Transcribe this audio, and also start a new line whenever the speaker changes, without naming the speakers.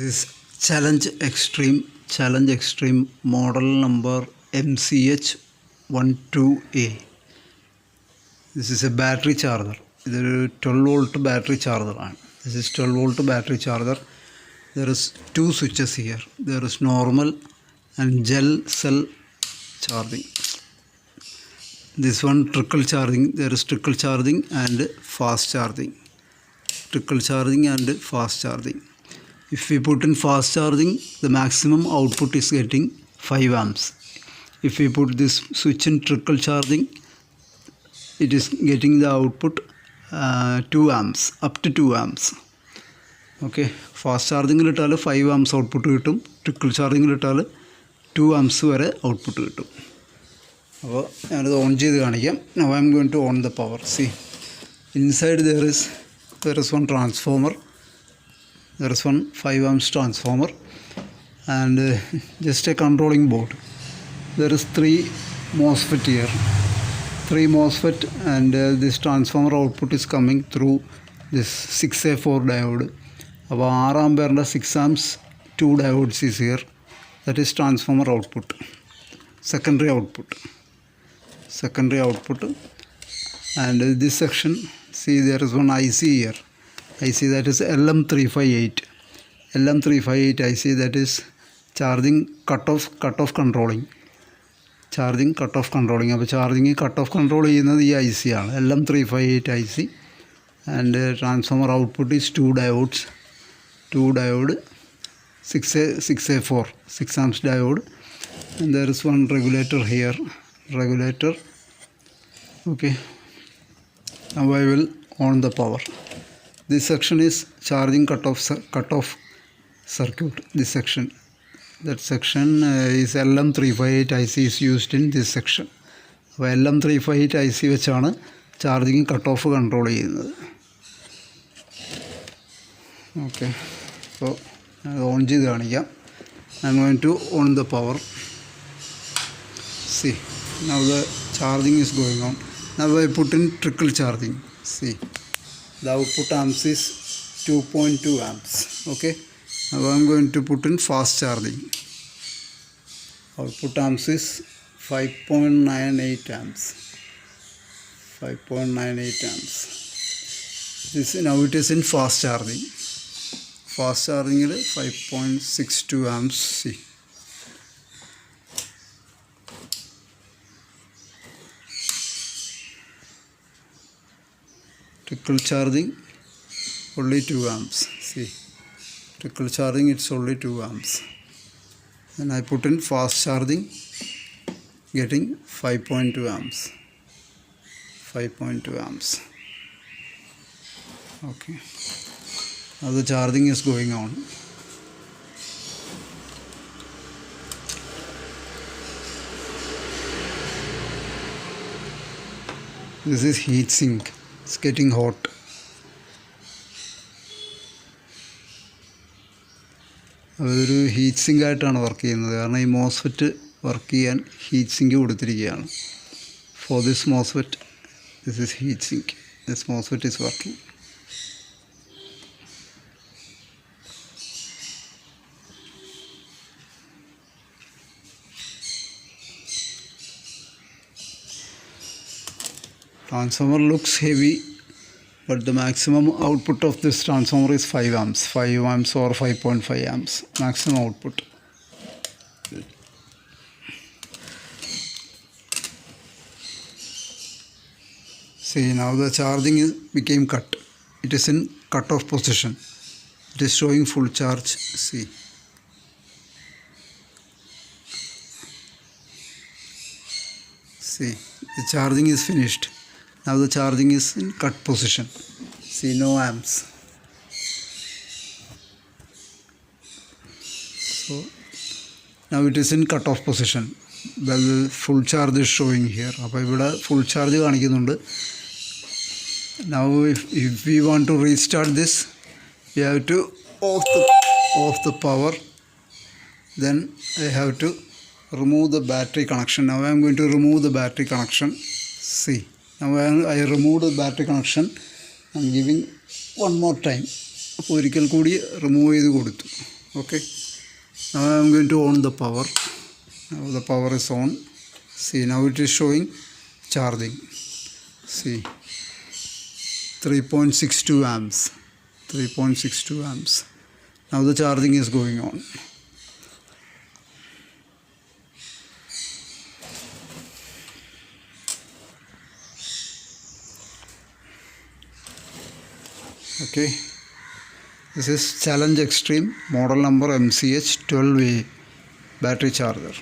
This is Challenge Extreme model number MCH12A. This is a battery charger. This is a 12 volt battery charger. This is 12 volt battery charger. There is two switches here. There is normal and gel cell charging. This one trickle charging. There is trickle charging and fast charging. Trickle charging and fast charging. If we put in fast charging, the maximum output is getting 5 amps. If we put this switch in trickle charging, it is getting the output 2 amps, up to 2 amps. Okay, fast charging ഇട്ടാൽ 5 amps output കിട്ടും, trickle charging ഇട്ടാൽ 2 amps വരെ output കിട്ടും. അപ്പോൾ ഞാനത് on ചെയ്ത് കാണിക്കാം. Now I am going to on the power. See, inside there is one transformer. There is one 5 amps transformer and just a controlling board. There is 3 MOSFET here. 3 MOSFET and this transformer output is coming through this 6A4 diode. അപ്പോൾ 6 ആംപിയറിൻ്റെ 6 amps 2 diodes is here. That is transformer output. Secondary output. And this section, see there is one IC here. IC that is LM358. LM358 IC that is charging cutoff controlling. Charging cutoff controlling. അപ്പോൾ charging cut off control ചെയ്യുന്നത് ഈ IC ആണ്. LM358 IC and transformer output is 2 diodes. 2 diode 6A4 6 amps diode, and there is one regulator here. Okay, now I will on the power. This section is charging cutoff circuit. This section, that section is LM358 IC is used in this section. അപ്പോൾ LM358 IC വെച്ചാണ് charging cut off control ചെയ്യുന്നത്. Okay, അപ്പോൾ on ചെയ്ത് കാണിക്കാം. I am going to on the power. See, now the charging is going on. Now I put in trickle charging. See, the output amps is 2.2 amps. Okay, now I am going to put in fast charging. Output amps is 5.98 amps. 5.98 amps. This now it is in fast charging. Fast charging is 5.62 amps. See, trickle charging only 2 amps. See, trickle charging it's only 2 amps. Then I put in fast charging, getting 5.2 amps. 5.2 amps. Okay, now the charging is going on. This is heat sink. It's getting hot. അതൊരു heat sink ആയിട്ടാണ് work ചെയ്യുന്നത്. കാരണം ഈ MOSFET work ചെയ്യാൻ heat sink കൊടുത്തിരിക്കുകയാണ്. For this MOSFET, this is heat sink. This MOSFET is working. Transformer looks heavy, but the maximum output of this transformer is 5 amps. 5 amps or 5.5 amps maximum output. See, now the charging became cut. It is in cut-off position. It is showing full charge. See, the charging is finished. Now the charging is in cut position. See, no amps. So now it is in cut off position. Well, the full charge is showing here. അപ്പോൾ ഇവിടെ full charge കാണിക്കുന്നുണ്ട്. Now if we want to restart this, we have to off the power. Then I have to remove the battery connection. Now I am going to remove the battery connection. See, now I removed the battery connection. I am giving one more time. അപ്പോൾ ഒരിക്കൽ കൂടി remove ചെയ്ത് കൊടുത്തു. Okay, now I am going to on the power. Now the power is on. See, now it is showing charging. See, 3.62 amps. 3.62 amps. Now the charging is going on. Okay, this is Challenge Extreme model number MCH 12A battery charger.